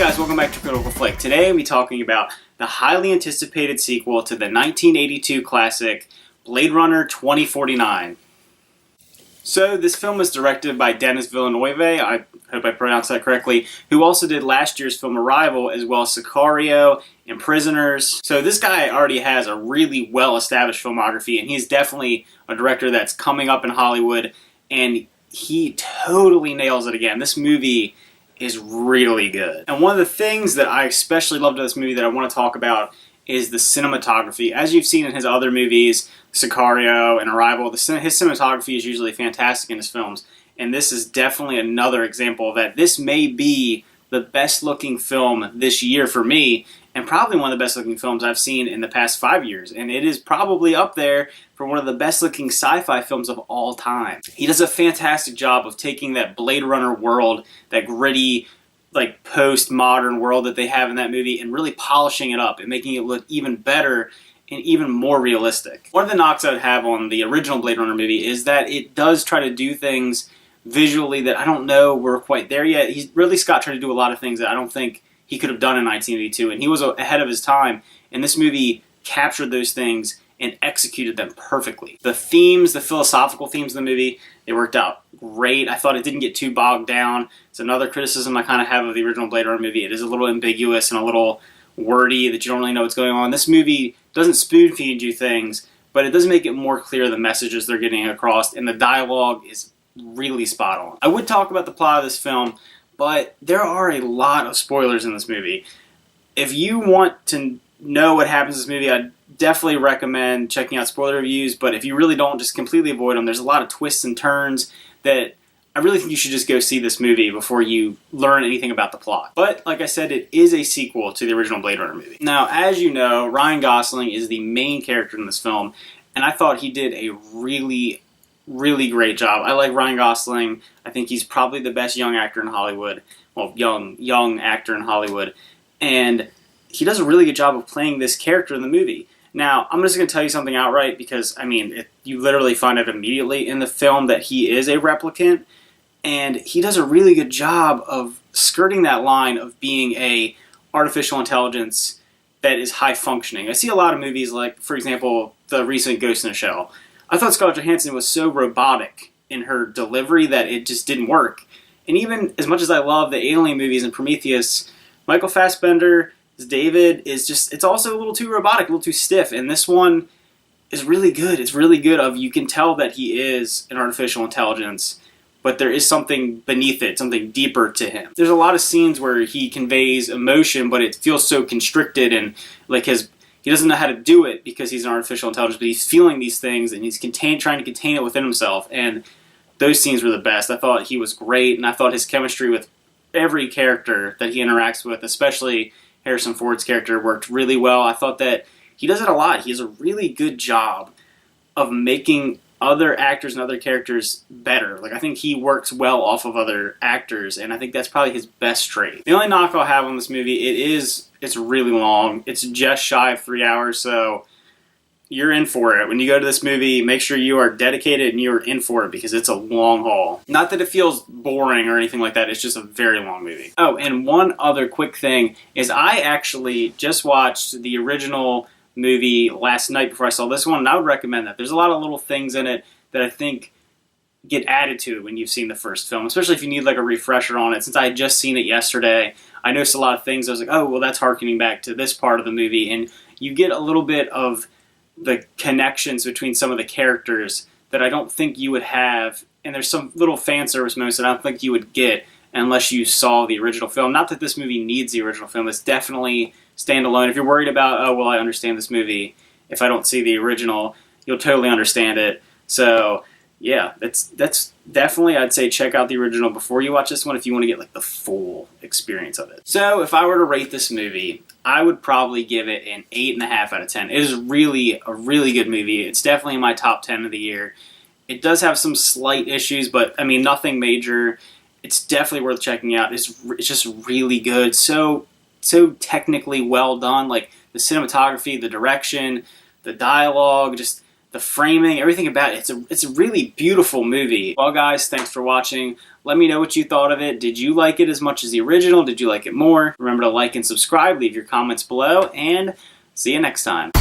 guys, welcome back to Critical Flick. Today I'll be talking about the highly anticipated sequel to the 1982 classic Blade Runner 2049. So this film was directed by Denis Villeneuve, I hope I pronounced that correctly, who also did last year's film Arrival, as well as Sicario and Prisoners. So this guy already has a really well-established filmography, and he's definitely a director that's coming up in Hollywood, and he totally nails it again. This movie is really good. And one of the things that I especially loved about this movie that I want to talk about is the cinematography. As you've seen in his other movies, Sicario and Arrival, his cinematography is usually fantastic in his films. And this is definitely another example of that. This may be the best looking film this year for me, and probably one of the best looking films I've seen in the past 5 years. And it is probably up there for one of the best looking sci-fi films of all time. He does a fantastic job of taking that Blade Runner world, that gritty, like post-modern world that they have in that movie, and really polishing it up and making it look even better and even more realistic. One of the knocks I would have on the original Blade Runner movie is that it does try to do things visually that I don't know were quite there yet. Ridley Scott tried to do a lot of things that I don't think he could have done in 1982, and he was ahead of his time, and this movie captured those things and executed them perfectly. The themes, the philosophical themes of the movie, they worked out great. I thought it didn't get too bogged down. It's another criticism I kind of have of the original Blade Runner movie. It is a little ambiguous and a little wordy that you don't really know what's going on. This movie doesn't spoon feed you things, but it does make it more clear the messages they're getting across, and the dialogue is really spot on. I would talk about the plot of this film, but there are a lot of spoilers in this movie. If you want to know what happens in this movie, I'd definitely recommend checking out spoiler reviews, but if you really don't, just completely avoid them. There's a lot of twists and turns that I really think you should just go see this movie before you learn anything about the plot. But, like I said, it is a sequel to the original Blade Runner movie. Now, as you know, Ryan Gosling is the main character in this film, and I thought he did a really great job. I like Ryan Gosling. I think he's probably the best young actor in Hollywood. Well, young actor in Hollywood. And he does a really good job of playing this character in the movie. Now, I'm just going to tell you something outright because, I mean, you literally find out immediately in the film that he is a replicant. And he does a really good job of skirting that line of being a artificial intelligence that is high functioning. I see a lot of movies like, for example, the recent Ghost in the Shell. I thought Scarlett Johansson was so robotic in her delivery that it just didn't work. And even as much as I love the Alien movies and Prometheus, Michael Fassbender as David is just, it's also a little too robotic, a little too stiff. And this one is really good. It's really good you can tell that he is an artificial intelligence, but there is something beneath it, something deeper to him. There's a lot of scenes where he conveys emotion, but it feels so constricted and like he doesn't know how to do it because he's an artificial intelligence, but he's feeling these things and he's trying to contain it within himself, and those scenes were the best. I thought he was great, and I thought his chemistry with every character that he interacts with, especially Harrison Ford's character, worked really well. I thought that he does it a lot. He has a really good job of making other actors and other characters better. Like, I think he works well off of other actors, and I think that's probably his best trait. The only knock I'll have on this movie, it's really long. It's just shy of 3 hours, so you're in for it. When you go to this movie, make sure you are dedicated and you're in for it because it's a long haul. Not that it feels boring or anything like that, it's just a very long movie. Oh, and one other quick thing is I actually just watched the original movie last night before I saw this one, and I would recommend that. There's a lot of little things in it that I think get added to it when you've seen the first film, especially if you need like a refresher on it. Since I had just seen it yesterday, I noticed a lot of things. I was like, oh, well, that's harkening back to this part of the movie, and you get a little bit of the connections between some of the characters that I don't think you would have, and there's some little fan service moments that I don't think you would get unless you saw the original film. Not that this movie needs the original film. It's definitely standalone. If you're worried about, oh, well, I understand this movie if I don't see the original, you'll totally understand it. So, yeah, that's definitely, I'd say, check out the original before you watch this one if you want to get like the full experience of it. So, if I were to rate this movie, I would probably give it an 8.5 out of 10. It is really a really good movie. It's definitely in my top 10 of the year. It does have some slight issues, but, I mean, nothing major. It's definitely worth checking out. It's just really good. So technically well done. Like, the cinematography, the direction, the dialogue, just the framing, everything about it. It's a really beautiful movie. Well guys, thanks for watching. Let me know what you thought of it. Did you like it as much as the original? Did you like it more? Remember to like and subscribe, leave your comments below, and see you next time.